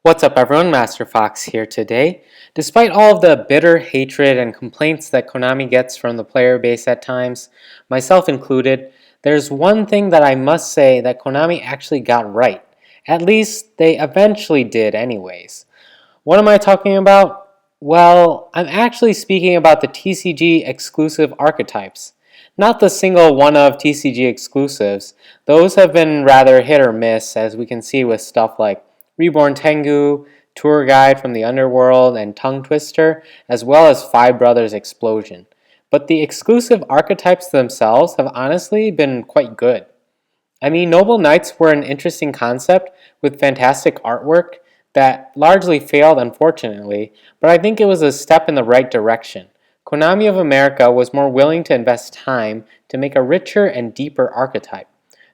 What's up everyone, Master Fox here today. Despite all of the bitter hatred and complaints that Konami gets from the player base at times, myself included, there's one thing that I must say that Konami actually got right. At least they eventually did anyways. What am I talking about? Well, I'm actually speaking about the TCG exclusive archetypes. Not the single one of TCG exclusives. Those have been rather hit or miss, as we can see with stuff like Reborn Tengu, Tour Guide from the Underworld, and Tongue Twister, as well as Five Brothers Explosion. But the exclusive archetypes themselves have honestly been quite good. I mean, Noble Knights were an interesting concept with fantastic artwork that largely failed unfortunately, but I think it was a step in the right direction. Konami of America was more willing to invest time to make a richer and deeper archetype.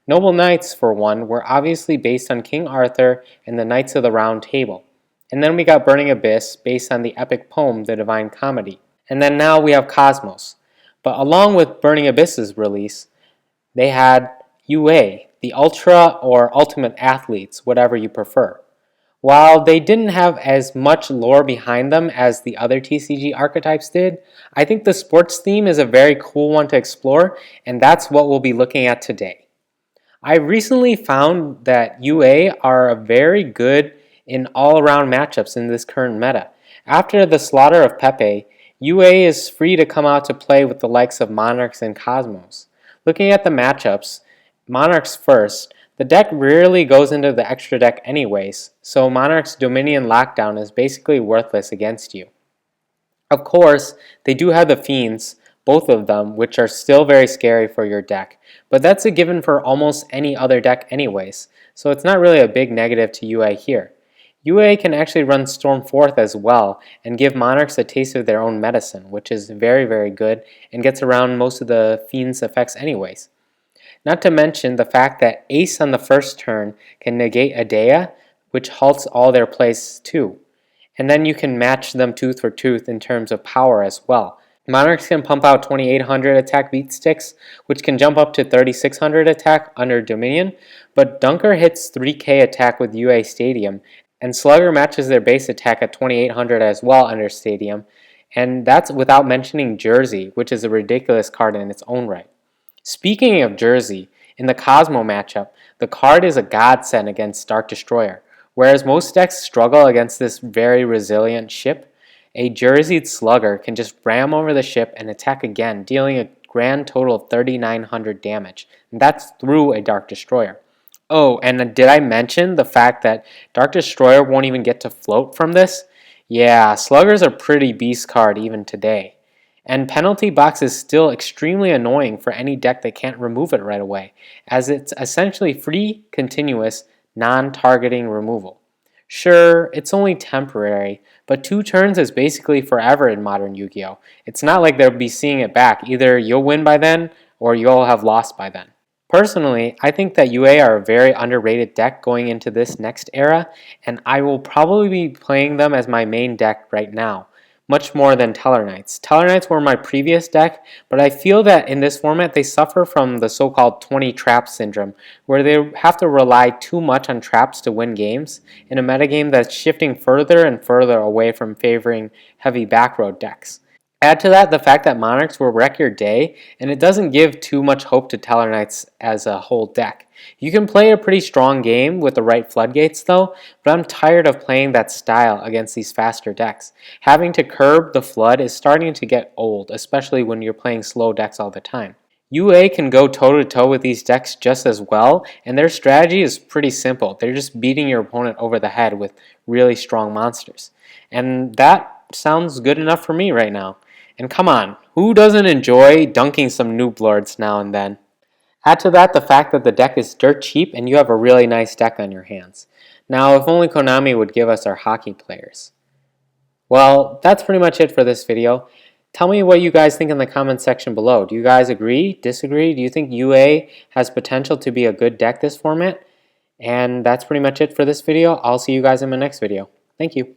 Noble Knights, for one, were obviously based on King Arthur and the Knights of the Round Table. And then we got Burning Abyss, based on the epic poem The Divine Comedy. And then now we have Cosmos. But along with Burning Abyss's release, they had UA, the Ultra or Ultimate Athletes, whatever you prefer. While they didn't have as much lore behind them as the other TCG archetypes did, I think the sports theme is a very cool one to explore, and that's what we'll be looking at today. I recently found that UA are very good in all-around matchups in this current meta. After the slaughter of Pepe, UA is free to come out to play with the likes of Monarchs and Cosmos. Looking at the matchups, Monarchs first, the deck rarely goes into the extra deck anyways, so Monarch's Dominion Lockdown is basically worthless against you. Of course, they do have the Fiends, both of them, which are still very scary for your deck, but that's a given for almost any other deck anyways, so it's not really a big negative to UA here. UA can actually run Stormforth as well and give Monarchs a taste of their own medicine, which is very good and gets around most of the Fiend's effects anyways. Not to mention the fact that Ace on the first turn can negate Adea, which halts all their plays too. And then you can match them tooth for tooth in terms of power as well. Monarchs can pump out 2800 attack beat sticks, which can jump up to 3600 attack under Dominion, but Dunker hits 3k attack with UA Stadium, and Slugger matches their base attack at 2800 as well under Stadium, and that's without mentioning Jersey, which is a ridiculous card in its own right. Speaking of Jersey, in the Cosmo matchup, the card is a godsend against Dark Destroyer. Whereas most decks struggle against this very resilient ship, a Jerseyed Slugger can just ram over the ship and attack again, dealing a grand total of 3900 damage. And that's through a Dark Destroyer. Oh, and did I mention the fact that Dark Destroyer won't even get to float from this? Yeah, Slugger's a pretty beast card even today. And Penalty Box is still extremely annoying for any deck that can't remove it right away, as it's essentially free, continuous, non-targeting removal. Sure, it's only temporary, but 2 turns is basically forever in modern Yu-Gi-Oh! It's not like they'll be seeing it back. Either you'll win by then, or you'll have lost by then. Personally, I think that UA are a very underrated deck going into this next era, and I will probably be playing them as my main deck right now, much more than Teller Knights. Teller Knights were my previous deck, but I feel that in this format they suffer from the so-called 20 trap syndrome, where they have to rely too much on traps to win games in a metagame that's shifting further and further away from favoring heavy backroad decks. Add to that the fact that Monarchs will wreck your day, and it doesn't give too much hope to Teller Knights as a whole deck. You can play a pretty strong game with the right floodgates though, but I'm tired of playing that style against these faster decks. Having to curb the flood is starting to get old, especially when you're playing slow decks all the time. UA can go toe-to-toe with these decks just as well, and their strategy is pretty simple. They're just beating your opponent over the head with really strong monsters. And that sounds good enough for me right now. And come on, who doesn't enjoy dunking some noob lords now and then? Add to that the fact that the deck is dirt cheap and you have a really nice deck on your hands. Now, if only Konami would give us our hockey players. Well, that's pretty much it for this video. Tell me what you guys think in the comments section below. Do you guys agree, disagree? Do you think UA has potential to be a good deck this format? And that's pretty much it for this video. I'll see you guys in my next video. Thank you.